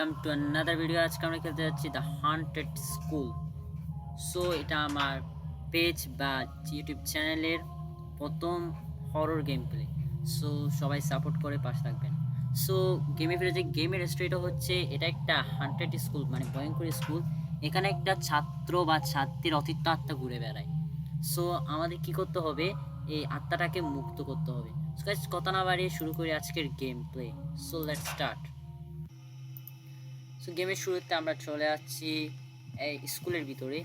Welcome to another video. আজকে আমরা খেলতে যাচ্ছি দ্য হান্টেড স্কুল। সো এটা আমার পেজ বা ইউটিউব চ্যানেলের প্রথম হরর গেম প্লে। সো সবাই সাপোর্ট করে পাশে থাকবেন। সো গেমে ফিরে যে গেমের স্টোরিটা হচ্ছে, এটা একটা হান্টেড স্কুল মানে ভয়ঙ্কর স্কুল। এখানে একটা ছাত্র বা ছাত্রীর অতিরিক্ত আত্মা ঘুরে বেড়ায়। সো আমাদের কি করতে হবে, এই আত্মাটাকে মুক্ত করতে হবে। সো গাইস, কথা না বাড়িয়ে শুরু করি আজকের game play. So let's start. So গেমের শুরুতে আমরা চলে যাচ্ছি এই স্কুলের ভিতরে,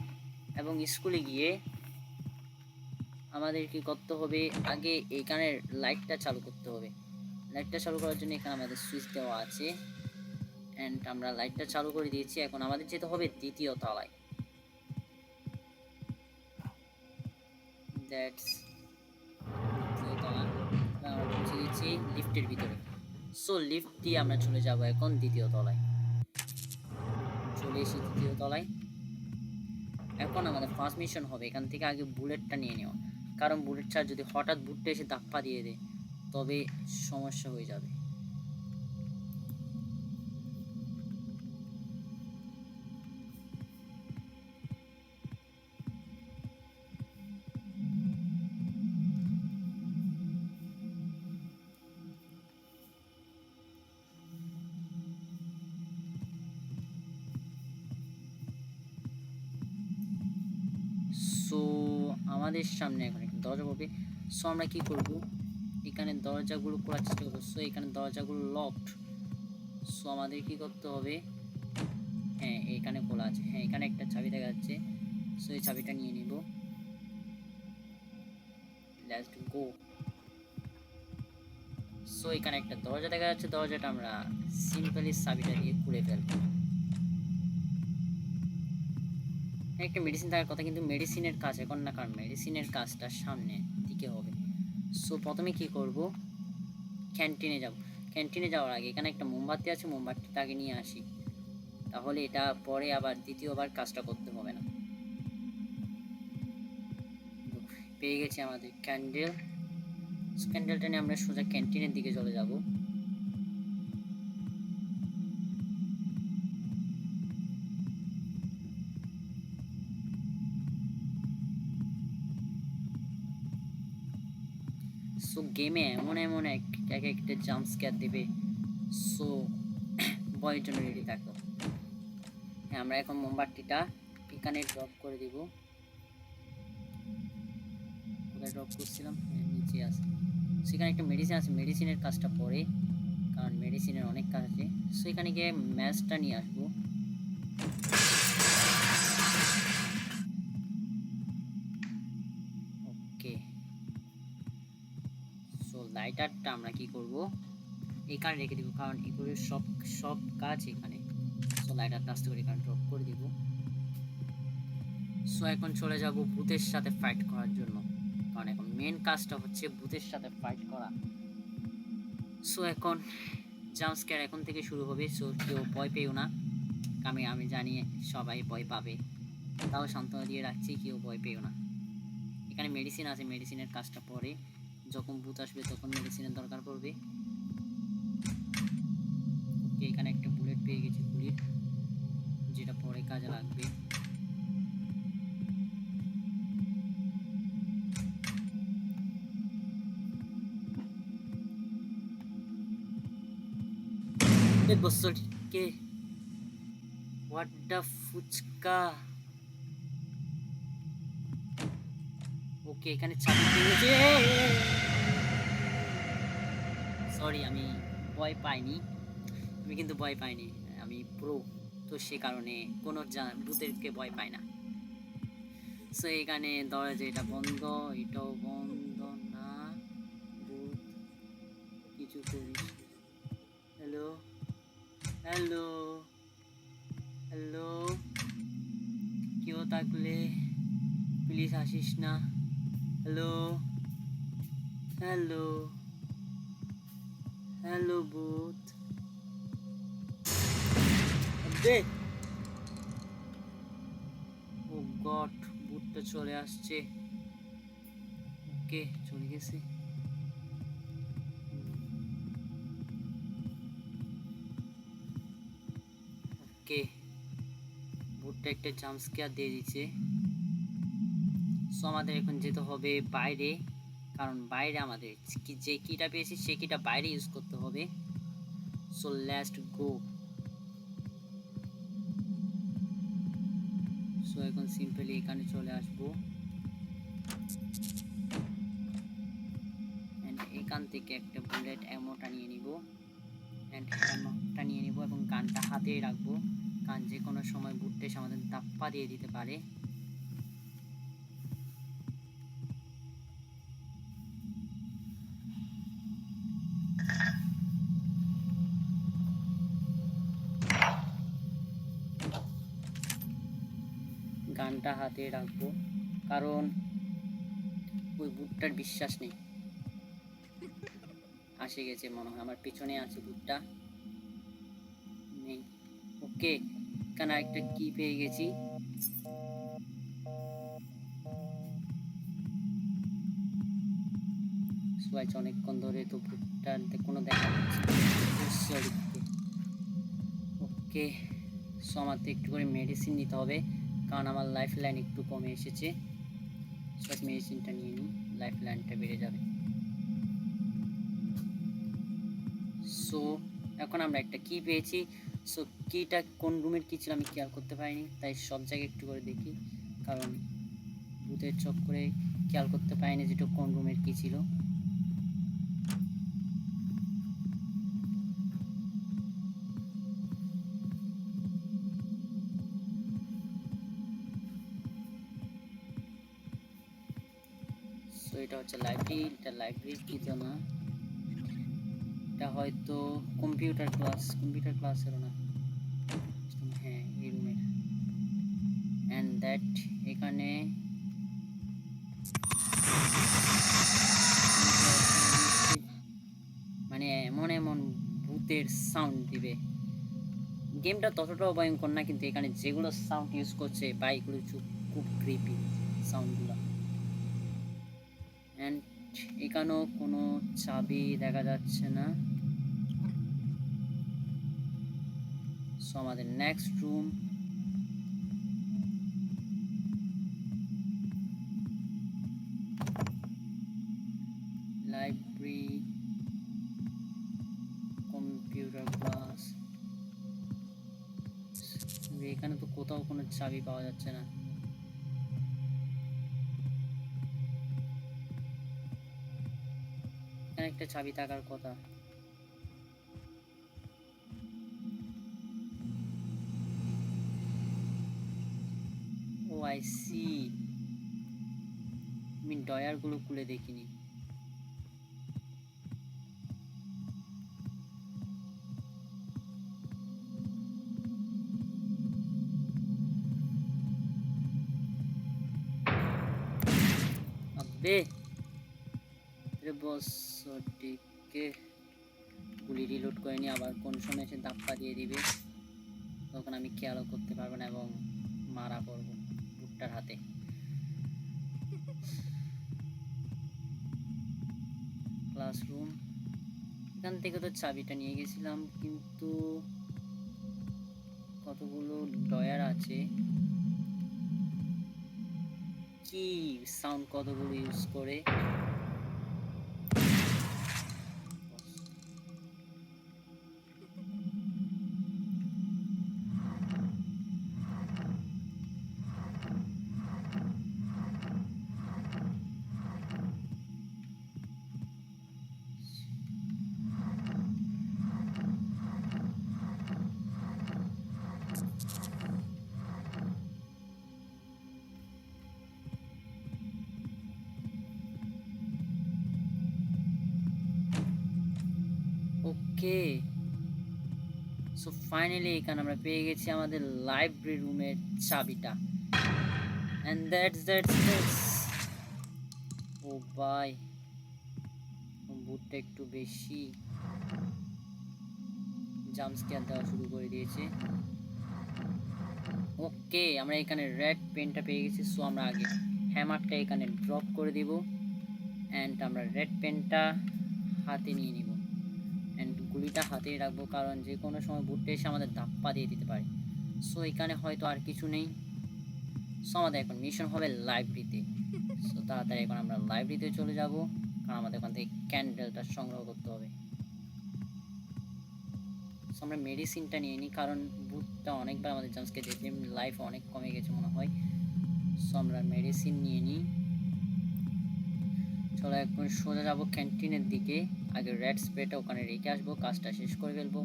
এবং স্কুলে গিয়ে আমাদের কি করতে হবে, আগে এইখানের লাইটটা চালু করতে হবে। লাইটটা চালু করার জন্য এখানে আমাদের সুইচ দেওয়া আছে, অ্যান্ড আমরা লাইটটা চালু করে দিয়েছি। এখন আমাদের যেতে হবে দ্বিতীয় তলায়। দ্যাটস দ্বিতীয় তলা। আমরা পৌঁছে গেছি লিফটের ভিতরে। সো লিফট দিয়ে আমরা চলে যাব এখন দ্বিতীয় তলায়। চলে এসেছি দ্বিতীয় তলায়। এখন আমাদের ফার্স্ট মিশন হবে এখান থেকে আগে বুলেটটা নিয়ে নেওয়া, কারণ বুলেট ছাড়া যদি হঠাৎ বুটটা এসে ধাপ্পা দিয়ে দেয় তবে সমস্যা হয়ে যাবে। সো আমাদের সামনে এখন একটা দরজা পড়বে। সো আমরা কি করব, এখানে দরজাগুলো খোলার চেষ্টা করবো। সো এখানে দরজাগুলো লকড। সো আমাদের কি করতে হবে, হ্যাঁ এখানে খোলা আছে, হ্যাঁ এখানে একটা চাবি দেখা যাচ্ছে। সো এই চাবিটা নিয়ে নিব। Let's go. সো এখানে একটা দরজা দেখা যাচ্ছে, দরজাটা আমরা সিম্পলি চাবিটা দিয়ে খুলে ফেলবো। একটা মেডিসিন থাকার কথা, কিন্তু মেডিসিনের কাজ এখন না, কারণ মেডিসিনের কাজটা সামনের দিকে হবে। সো প্রথমে কি করব, ক্যান্টিনে যাব। ক্যান্টিনে যাওয়ার আগে এখানে একটা মোমবাতি আছে, মোমবাতিটা আগে নিয়ে আসি, তাহলে এটা পরে আবার দ্বিতীয়বার কাজটা করতে হবে না। পেয়ে গেছি আমাদের ক্যান্ডেল। ক্যান্ডেলটা নিয়ে আমরা সোজা ক্যান্টিনের দিকে চলে যাব। সো গেমে এমন এমন এক একটা জাম্প স্ক্যার দেবে, সো ভয়ের জন্য রেডি থাকো। হ্যাঁ আমরা এখন মোমবাতিটা এখানে ড্রপ করে দিব। কোথায় ড্রপ করছিলাম, নিচে আছে। সেখানে একটা মেডিসিন আছে, মেডিসিনের কাজটা পরে, কারণ মেডিসিনের অনেক কাজ আছে। সো এখানে গিয়ে ম্যাচটা নিয়ে আসবো। ওকে, সো লাইটারটা আমরা কি করব, এখানে রেখে দিব, কারণ এগুলো সব কাজ এখানে। সো লাইটারটা আস্তে করে এখানে ড্রপ করে দিব। সো এখন চলে যাব ভূতের সাথে ফাইট করার জন্য, কারণ এখন মেন কাজটা হচ্ছে ভূতের সাথে ফাইট করা। সো এখন জাম্প স্ক্যার এখন থেকে শুরু হবে। সো কেউ ভয় পেও না, আমি জানি সবাই ভয় পাবে, তাও সান্ত্বনা দিয়ে রাখছি, কেউ ভয় পেও না। এখানে মেডিসিন আছে, মেডিসিনের কাজটা পরে, যখন ভূত আসবে তখন মেডিসিনের দরকার পড়বে। ওকে, এখানে একটা বুলেট পেয়ে গেছি, বুলেট যেটা পরে কাজে লাগবে। বছরকে হোয়াট দ্য ফুচকা। ওকে, এখানে চাবি পেয়ে গেছে। সরি, আমি ভয় পাইনি, আমি কিন্তু ভয় পাইনি, আমি প্রো, তো সে কারণে কোনো ভূতেরকে ভয় পাই না। সো এখানে দরজা এটা বন্ধ, এটাও বন্ধ না, ভূত কিছু করিস। হ্যালো হ্যালো হ্যালো, কেউ থাকলে প্লিজ আসিস না। হ্যালো হ্যালো হ্যালো ভূত। ও গড, ভূতটা চলে আসছে। ওকে, চলে গেছে। ওকে, ভুট্টা একটা জাম্প স্কেয়ার দিয়ে দিচ্ছে। সো আমাদের এখন যেতে হবে বাইরে, কারণ বাইরে আমাদের যে কিটা পেয়েছি সে কিটা বাইরে ইউজ করতে হবে। So let's go. সো এখন সিম্পলি এখানে চলে আসবো, অ্যান্ড এখান থেকে একটা বুলেট অ্যামোটা নিয়ে নিব, অ্যান্ড অ্যামোটা নিয়ে নিব এবং গানটা হাতেই রাখবো, কারণ যে কোনো সময় ভুট্টা এসে আমাদের ধাপ্পা দিয়ে দিতে পারে। গানটা হাতে রাখবো, কারণ ওই ভুট্টার বিশ্বাস নেই। আসে গেছে মনে হয়, আমার পিছনে আছে ভুট্টা নেই। ওকে, এখানে একটা কি পেয়ে গেছি। সোয়াইচ অনেকক্ষণ ধরে তো ভুট্টার কোনো দেখা যাচ্ছে। ওকে, সো আমার তো একটু করে মেডিসিন নিতে হবে, কারণ আমার লাইফ লাইন একটু কমে এসেছে। সো মেডিসিনটা নিয়ে নিই, লাইফ লাইনটা বেড়ে যাবে। সো এখন আমরা একটা কি পেয়েছি। সো কিটা কোন রুমের কি ছিল আমি খেয়াল করতে পারিনি, তাই সব জায়গায় একটু করে দেখি, কারণ ভূতের চক্করে খেয়াল করতে পারিনি যেটা কোন রুমের কি ছিল। সো এটা হচ্ছে লাইব্রেরি, এটা লাইব্রেরি কি তো না, এটা হয়তো কম্পিউটার ক্লাসেরও না, হ্যাঁ এই রুমের। অ্যান্ড দ্যাট এখানে মানে এমন এমন ভূতের সাউন্ড দিবে। গেমটা ততটাও ভয়ঙ্কর না, কিন্তু এখানে যেগুলো সাউন্ড ইউজ করছে বা এগুলো খুব ক্রিপি সাউন্ডগুলো। অ্যান্ড এখানেও কোনো চাবি দেখা যাচ্ছে না। সো আমাদের next room, library, computer class. এখানে তো কোথাও কোনো চাবি পাওয়া যাচ্ছে না। এখানে একটা চাবি থাকার কথা। ও আই সি, আমি ডয়ারগুলো খুলে দেখিনি। আবে রে বস, ওদিকে গুলি রিলোড করে নিয়ে আবার কোন সময় এসে ধাপ্পা দিয়ে দিবে, তখন আমি খেয়ালও করতে পারবো না এবং মারা পড়বো ভুট্টার হাতে। ক্লাসরুম, এখান থেকে তো চাবিটা নিয়ে গেছিলাম, কিন্তু কতগুলো ডয়ার আছে, কি সাউন্ড কতগুলো ইউজ করে। ওকে, সো ফাইনালি এখানে আমরা পেয়ে গেছি আমাদের লাইব্রেরি রুমের চাবিটা। এন্ড দ্যাটস ও ভাই, বুটটা একটু বেশি জাম্প স্কেয়ার দেওয়া শুরু করে দিয়েছে। ওকে, আমরা এখানে রেড পেনটা পেয়ে গেছি। সো আমরা আগে হ্যামারটা এখানে ড্রপ করে দিব, অ্যান্ড আমরা রেড পেনটা হাতে নিয়ে নিব, অ্যান্ড গুলিটা হাতেই রাখবো, কারণ যে কোনো সময় বুটটা এসে আমাদের ধাপ্পা দিয়ে দিতে পারে। সো এখানে হয়তো আর কিছু নেই। সো আমাদের এখন মিশন হবে লাইব্রেরিতে। সো তাড়াতাড়ি এখন আমরা লাইব্রেরিতে চলে যাব, কারণ আমাদের ওখান থেকে ক্যান্ডেলটা সংগ্রহ করতে হবে। সো আমরা মেডিসিনটা নিয়ে নিই, কারণ বুটটা অনেকবার আমাদের জাম্পস্কেয়ার দিয়েছে, লাইফ অনেক কমে গেছে মনে হয়। সো আমরা মেডিসিন নিয়ে নিই। চলো এখন সোজা যাবো ক্যান্টিনের দিকে। আগে রেড স্প্রেটা ওখানে রেখে আসবো, কাজটা শেষ করে ফেলবো।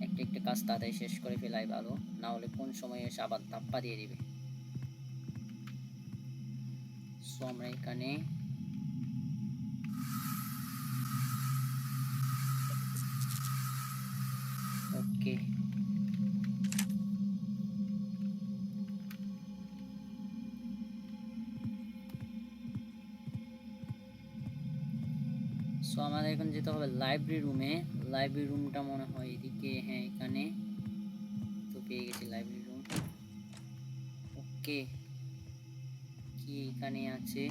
একটা একটা কাজ তাড়াতাড়ি শেষ করে ফেলাই ভালো, না হলে কোন সময় এসে আবার ধাপ্পা দিয়ে দিবে। সো আমরা এখানে ওকে, সো আমাদের এখন যেতে হবে লাইব্রেরি রুমে। লাইব্রেরি রুমটা মনে হয় এদিকে, হ্যাঁ এখানে তো পেয়ে গেছি লাইব্রেরি রুম। ওকে, কি এখানে আছে,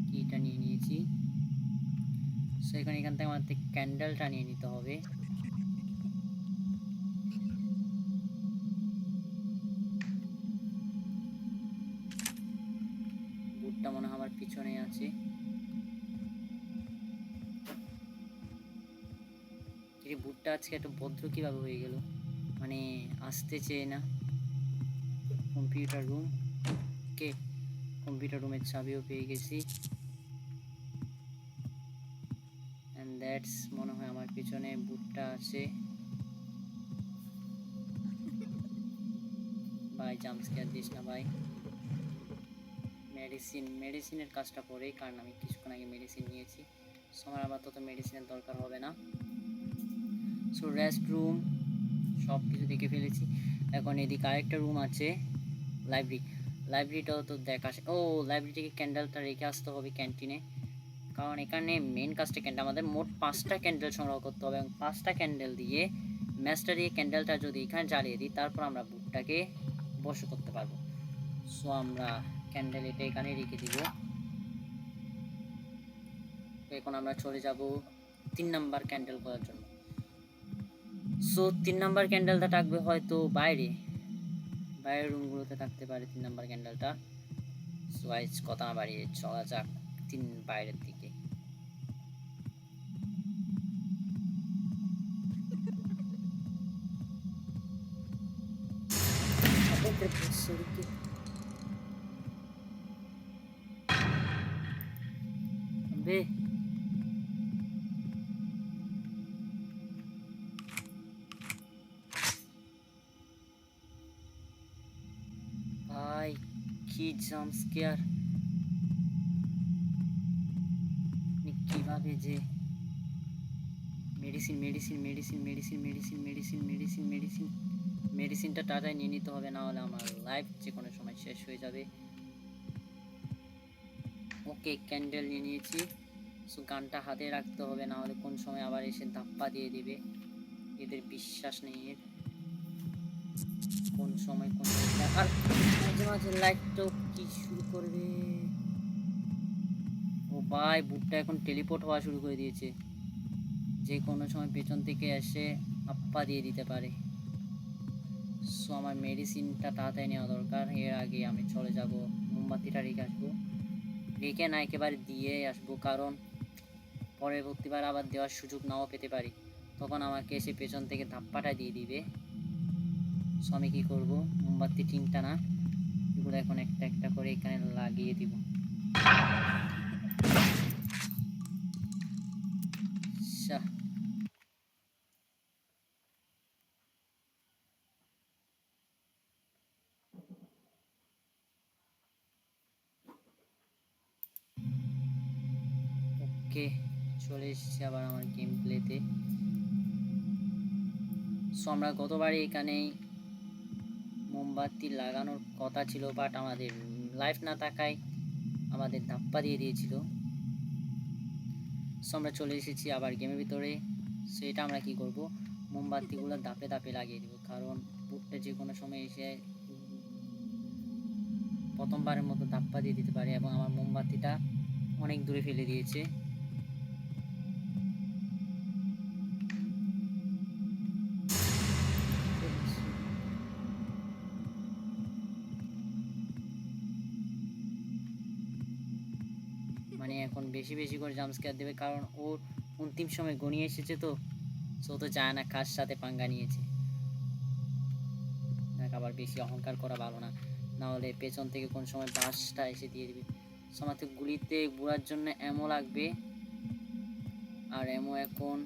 কি এটা নিয়ে নিয়েছি। সো এখান থেকে আমাদের ক্যান্ডেলটা নিয়ে নিতে হবে। বুটটা মনে হয় আমার পিছনে আছে। এই বুটটা আজকে একটু ভদ্র কিভাবে হয়ে গেল, মানে আসতে চেয়ে না। কম্পিউটার রুম, ওকে কম্পিউটার রুমের চাবিও পেয়ে গেছি। অ্যান্ড দ্যাটস মনে হয় আমার পিছনে বুটটা আছে। ভাই জাম্পস্কেয়ার দিস না ভাই। মেডিসিনের কাজটা পরেই, কারণ আমি কিছুক্ষণ আগে মেডিসিন নিয়েছি। সো আমার আপাতত মেডিসিনের দরকার হবে না। সো রেস্ট রুম সব কিছু দেখে ফেলেছি। এখন এদিকে আরেকটা রুম আছে, লাইব্রেরিটাও তো দেখা। ও লাইব্রেরি থেকে ক্যান্ডেলটা রেখে আসতে হবে ক্যান্টিনে, কারণ এখানে মেন কাজটা ক্যান্ডেল, আমাদের মোট 5টা ক্যান্ডেল সংগ্রহ করতে হবে, এবং 5টা ক্যান্ডেল দিয়ে ম্যাচটা দিয়ে ক্যান্ডেলটা যদি এখানে জ্বালিয়ে দিই, তারপর আমরা বুটটাকে বশ করতে পারবো। সো আমরা ক্যান্ডেল এটা এখানে রেখে দিব। এখন আমরা চলে যাব 3 নাম্বার ক্যান্ডেল করার জন্য। সো 3 নাম্বার ক্যান্ডেলটা থাকবে হয়তো বাইরের রুমগুলোতে থাকতে পারে 3 নাম্বার ক্যান্ডেলটা। সো আজ কথা না বাড়িয়ে চলা যাক বাইরের দিকে। বে ভাই কি জাম্পস্কেয়ার, কিভাবে যে মেডিসিনটা তাড়াতাড়ি নিয়ে নিতে হবে, না হলে আমার লাইফ যে কোনো সময় শেষ হয়ে যাবে। ওকে ক্যান্ডেল নিয়ে নিয়েছি। সো গানটা হাতে রাখতে হবে, না হলে কোন সময় আবার এসে ধাপ্পা দিয়ে দিবে। এদের বিশ্বাস নেই এর, কোন সময় আর মাঝে মাঝে লাইটটাও কি শুরু করবে। ও ভাই বুটটা এখন টেলিপোর্ট হওয়া শুরু করে দিয়েছে, যে কোনো সময় পেছন থেকে এসে আপ্পা দিয়ে দিতে পারে। সো আমার মেডিসিনটা তাড়াতাড়ি নেওয়া দরকার, এর আগে আমি চলে যাব। মোমবাতিটা রেখে আসবো, রেখে না একেবারে দিয়ে আসবো, কারণ পরবর্তীবার আবার দেওয়ার সুযোগ নাও পেতে পারি, তখন আমাকে এসে পেছন থেকে ধাপ্পাটা দিয়ে দিবে। সো আমি কী করবো, মোমবাতি 3টা না, এগুলো এখন একটা একটা করে এখানে লাগিয়ে দিব। ওকে চলে এসেছি আবার আমার গেম প্লেতে। সো আমরা গতবারই এখানে মোমবাতি লাগানোর কথা ছিল, বাট আমাদের লাইফ না থাকায় আমাদের ধাপ্পা দিয়ে দিয়েছিল। সো আমরা চলে এসেছি আবার গেমের ভিতরে। সো এটা আমরা কি করব, মোমবাতিগুলো ধাপে ধাপে লাগিয়ে দেবো, কারণ বুটটা যে কোনো সময় এসে প্রথমবারের মতো ধাপ্পা দিয়ে দিতে পারে, এবং আমার মোমবাতিটা অনেক দূরে ফেলে দিয়েছে। এখন বেশি বেশি করে জাম্পস্কেয়ার দেবে, কারণ ওর অন্তিম সময় গনিয়ে এসেছে, তো সো তো জানে না কার সাথে পাঙ্গা নিয়েছে। দেখ, আবার বেশি অহংকার করা ভালো না, নাহলে পেছন থেকে কোন সময় বাসটা এসে দিয়ে দিবে। সময় গুলিতে ঘোরার জন্য অ্যামো লাগবে, আর অ্যামো এখন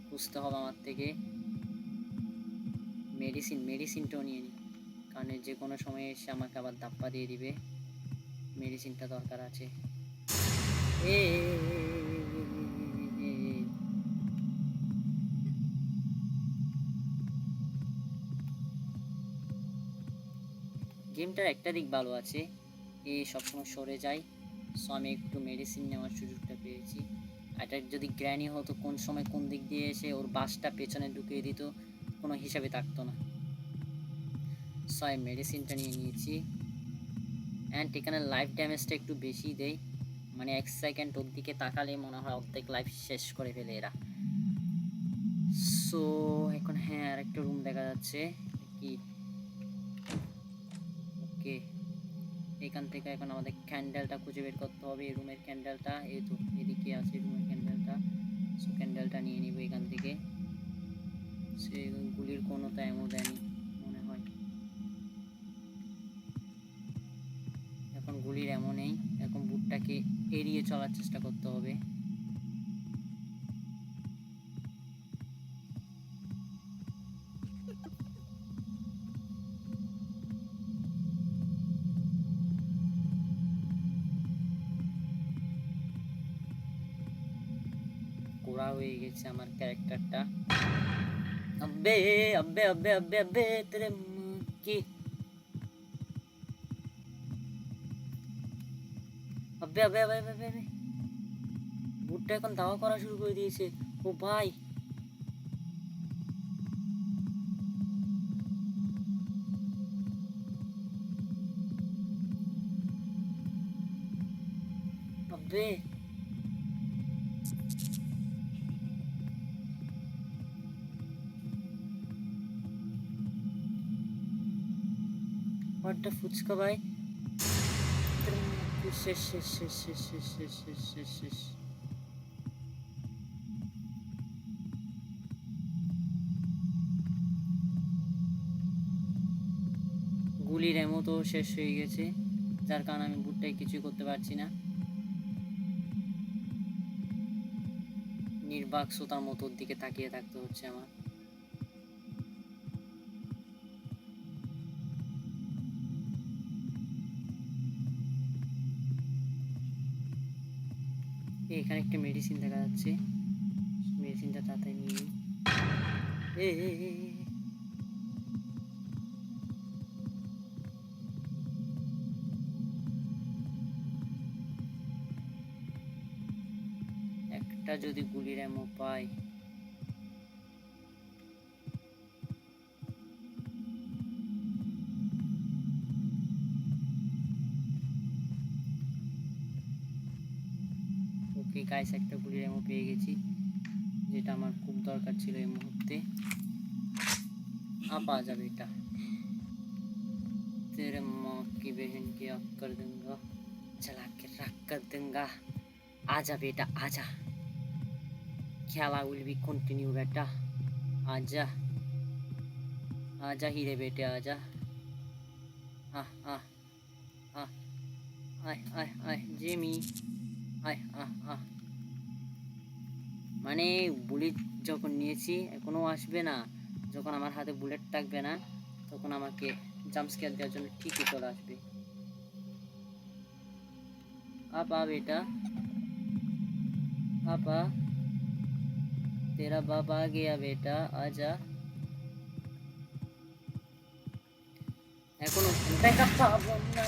খুঁজতে হবে আমার থেকে। মেডিসিনটাও নিয়ে নিই, কারণ যে কোনো সময় এসে আমাকে আবার ধাপ্পা দিয়ে দিবে। মেডিসিনটা দরকার আছে। গেমটার একটা দিক ভালো আছে, সবসময় সরে যায়, সো আমি একটু মেডিসিন নেওয়ার সুযোগটা পেয়েছি। এটা যদি গ্র্যানি হতো, কোন সময় কোন দিক দিয়ে এসে ওর বাসটা পেছনে ঢুকিয়ে দিত, কোনো হিসাবে থাকতো না। সো আমি মেডিসিনটা নিয়ে নিয়েছি। অ্যান্ড এখানে লাইফ ড্যামেজটা একটু বেশি দেয়, মানে 1 সেকেন্ড ওর দিকে তাকালে মনে হয় অর্ধেক লাইফ শেষ করে ফেলে এরা। সো এখন হ্যাঁ, আর একটা রুম দেখা যাচ্ছে কি। ওকে, এখান থেকে এখন আমাদের ক্যান্ডেলটা খুঁজে বের করতে হবে। এই রুমের ক্যান্ডেলটা এই তো এদিকে আছে, রুমের ক্যান্ডেলটা। সো ক্যান্ডেলটা নিয়ে নিব এখান থেকে। সে গুলির কোনো তো এমন দেয়নি মনে হয়, এখন গুলির এমন নেই। এখন বুটটাকে এড়িয়ে চলার চেষ্টা করতে হবে। কোরা হয়ে গেছে আমার ক্যারেক্টারটা। আব্বে আব্বে আব্বে আব্বে আব্বে তেরে কি আব্বে আব্বে আব্বে আব্বে আব্বে, বুটটা এখন দাওয়া করা শুরু করে দিয়েছে। ও ভাই, আব্বে হোয়াটটা ফুচকা ভাই, শেষ শেষ শেষ শেষ শেষ শেষ শেষ শেষ শেষ। গুলির এমো তো শেষ হয়ে গেছে, যার কারণে আমি বুটটাই কিছুই করতে পারছি না। নির্বাক শ্রোতার মতো ওর দিকে তাকিয়ে থাকতে হচ্ছে আমার। এখানে একটা মেডিসিন দেখা যাচ্ছে, মেডিসিনটা তাড়াতাড়ি নিয়ে নিই। এ এ, এ, এ, একটা যদি গুলির এমো পাই। ওকে গাইস, একটা গুলির এমো পেয়ে গেছি, যেটা আমার খুব দরকার ছিল এই মুহূর্তে। পাওয়া যাবে এটা। तेरे माँ की बहन की आग कर दूंगा, जला के राख कर दूंगा। आजा बेटा आजा, खेला विल बी कंटिन्यू बेटा, आजा आजा हीरे बेटे आजा। आ आ आ आय आय आय जिमी आय आ आ, মানে বুলেট যখন নিয়েছি এখনো আসবে না, যখন আমার হাতে বুলেট থাকবে না তখন আমাকে জাম্পস্কেয়ার দেওয়ার জন্য ঠিকই চলে আসবে। আপা বেটা আপা, तेरा बाप आ गया बेटा आजा। এখনো দেখা পাবো না,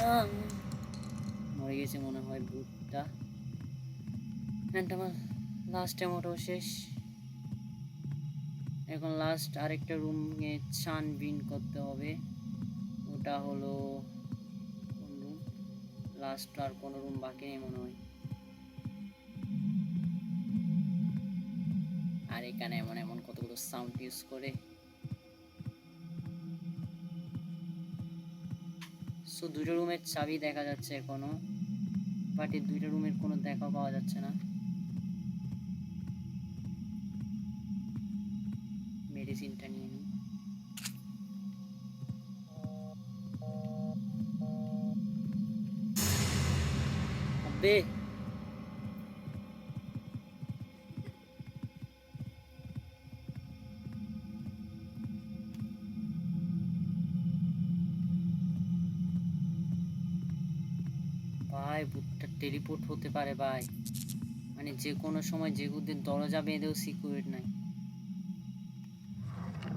মরে গেছে মনে হয় ভূতটা। আমার লাস্ট এমোটাও শেষ। এখন লাস্ট আরেকটা রুমে ছানবিন করতে হবে, ওটা হলো কোন রুম? লাস্ট আর কোনো রুম বাকি নেই মনে হয়। আর এখানে এমন এমন কতগুলো সাউন্ড ইউজ করে। সো দুটো রুমের চাবি দেখা যাচ্ছে এখনো। বাট এই দুইটা রুমের কোনো দেখা পাওয়া যাচ্ছে না। মেডিসিনটা নিয়ে নিই। আবে ভাই বুটটা টেলিপোর্ট হতে পারে ভাই, মানে যে কোনো সময় যে বুদ্ধের দরজা বেঁধেও সিকিউরিটি নাই,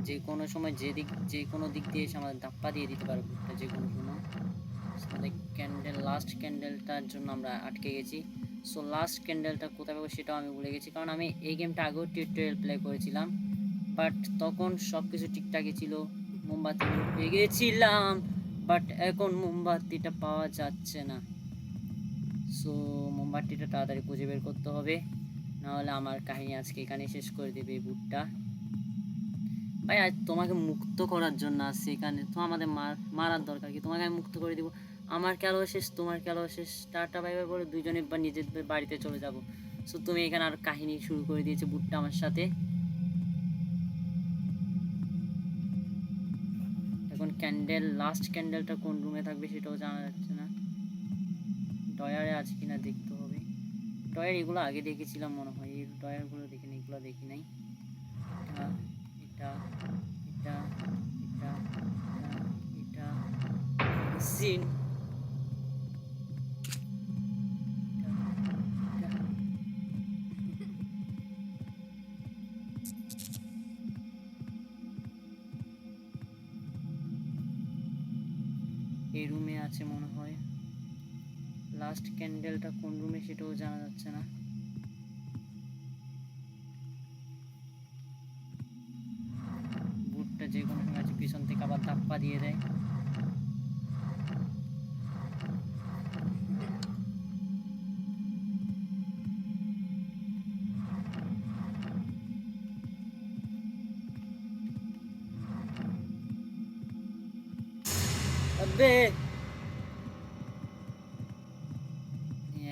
যে কোনো সময় যে কোনো দিক দিয়ে এসে আমাদের ধাপ্পা দিয়ে দিতে পারে বুটটা যে কোনো সময়। আমাদের ক্যান্ডেল, লাস্ট ক্যান্ডেলটার জন্য আমরা আটকে গেছি। সো লাস্ট ক্যান্ডেলটা কোথায় পাবো সেটাও আমি ভুলে গেছি, কারণ আমি এই গেমটা আগেও টিউটোরিয়াল প্লে করেছিলাম, বাট তখন সব কিছু ঠিকঠাকই ছিল, মোমবাতি পেয়ে গেছিলাম, বাট এখন মোমবাতিটা পাওয়া যাচ্ছে না। সো মোমবাতিটা তাড়াতাড়ি খুঁজে বের করতে হবে, নাহলে আমার কাহিনী আজকে এখানে শেষ করে দেবে এই বুটটা। ভাই আজ তোমাকে মুক্ত করার জন্য আসছি এখানে, তো আমাদের মারার দরকার কি? তোমাকে আমি মুক্ত করে দিব, আমার খেলাও শেষ, তোমার খেলাও শেষ, টাটা বাই বাই বলে দুজনে বা নিজের বাড়িতে চলে যাব। সো তুমি এখানে আর কাহিনী শুরু করে দিয়েছো বুটটা আমার সাথে। এখন ক্যান্ডেল, লাস্ট ক্যান্ডেলটা কোন রুমে থাকবে সেটাও জানা যাচ্ছে না। ডয়ারে আছে কিনা দেখতে হবে। ডয়ার এগুলো আগে দেখেছিলাম মনে হয়, এই ডয়ারগুলো দেখি নাই, এগুলো দেখি নাই। এটা এটা এটা এটা এটা সিন, এই রুমে আছে মনে হয়। লাস্ট ক্যান্ডেলটা কোন রুমে সেটাও জানা যাচ্ছে না। বুটটা যে কোনো সময় আছে, পিছন থেকে আবার ধাপ্পা দিয়ে দেয়। আবে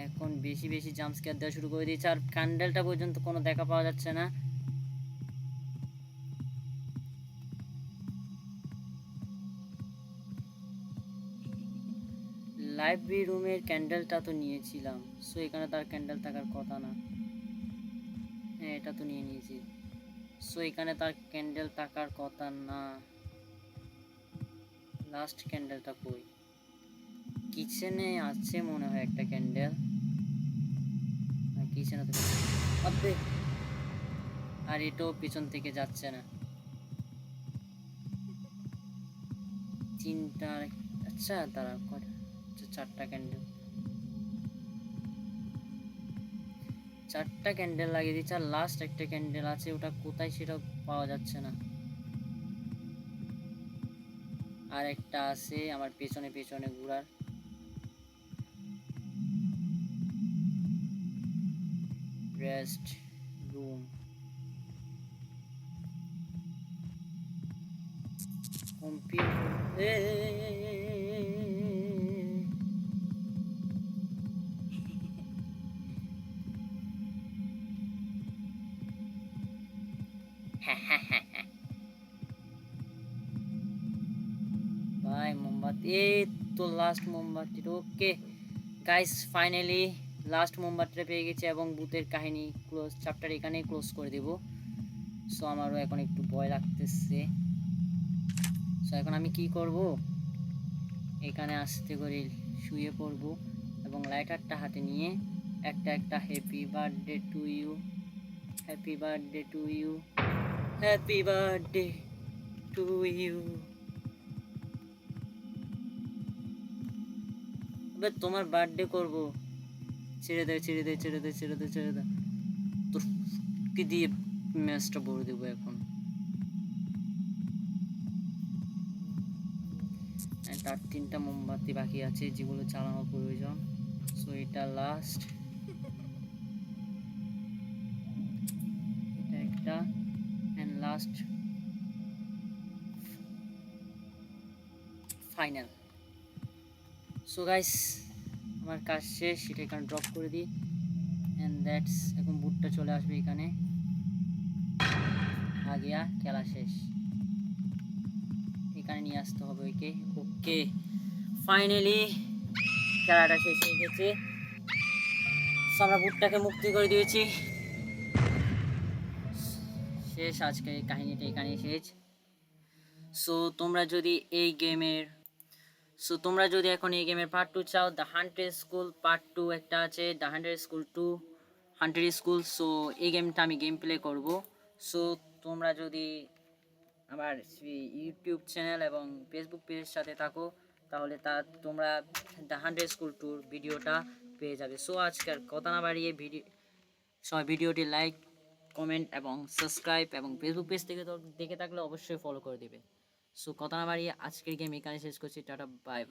এখন বেশি বেশি জাম্প স্কেয়ার দেওয়া শুরু করে দিয়েছে, আর ক্যান্ডেলটা পর্যন্ত কোনো দেখা পাওয়া যাচ্ছে না। লাইব্রেরি রুমের ক্যান্ডেলটা তো নিয়েছিলাম, সো এখানে তার ক্যান্ডেল থাকার কথা না। হ্যাঁ এটা তো নিয়ে নিয়েছি, সো এখানে তার ক্যান্ডেল থাকার কথা না। লাস্ট ক্যান্ডেলটা কই? কিচেনে আছে মনে হয় একটা ক্যান্ডেল, না কিচেনে তো, আবে আর এটাও পিছন থেকে যাচ্ছে না। তিনটা, আচ্ছা তারা কটা, আচ্ছা চারটা ক্যান্ডেল, চারটা ক্যান্ডেল লাগিয়ে দিচ্ছে, আর লাস্ট একটা ক্যান্ডেল আছে, ওটা কোথায় সেটা পাওয়া যাচ্ছে না। আর একটা আছে আমার পেছনে পেছনে ঘোরার। রেস্ট রুম, কম্পিউটার, ভাই মোমবাতি, এই তো লাস্ট মোমবাতিটা। ওকে গাইস, ফাইনালি লাস্ট মোমবাতিটা পেয়ে গেছি এবং ভূতের কাহিনী ক্লোজ, চ্যাপ্টার এখানেই ক্লোজ করে দেব। সো আমারও এখন একটু ভয় লাগতেছে। সো এখন আমি কি করব, এখানে আস্তে করে শুয়ে পড়ব এবং লাইটারটা হাতে নিয়ে একটা একটা happy birthday to you, happy birthday to you, happy birthday to you. এবার তোমার বার্থডে করব, ছেড়ে দে ছেড়ে দে ছেড়ে দে ছেড়ে দে ছেড়ে দে, তোর কি দিয়ে ম্যাচটা ভরে দেবো এখন। তার তিনটা মোমবাতি বাকি আছে যেগুলো চালানো প্রয়োজন। সো এটা লাস্ট, এটা একটা, and last final. So guys আমার কাজ শেষ, সেটা এখানে ড্রপ করে দিই অ্যান্ড দ্যাটস, এখন বুটটা চলে আসবে এখানে। আগিয়া খেলা শেষ, এখানে নিয়ে আসতে হবে ওইকে। ওকে, ফাইনালি খেলাটা শেষ হয়ে গেছে। আমরা বুটটাকে মুক্তি করে দিয়েছি। শেষ, আজকের এই কাহিনীটা এখানেই শেষ। সো তোমরা যদি এই গেমের তোমরা যদি এখন এই গেমের পার্ট 2 চাও, দ্য হান্টেড স্কুল পার্ট 2 একটা আছে, the haunted school 2 haunted school. So এই গেমটা আমি গেম প্লে করব। সো তোমরা যদি আমার ইউটিউব চ্যানেল এবং ফেসবুক পেজের সাথে থাকো, তাহলে তোমরা দ্য হান্টেড স্কুল ট্যুর ভিডিওটা পেয়ে যাবে। সো আজকের কথা না বাড়িয়ে সবাই ভিডিওটি লাইক, কমেন্ট এবং সাবস্ক্রাইব, এবং ফেসবুক পেজ থেকে দেখে থাকলে অবশ্যই ফলো করে দিবে। সো কথা না বাড়িয়ে আজকের গেম এখানে শেষ করছি। Tata, by.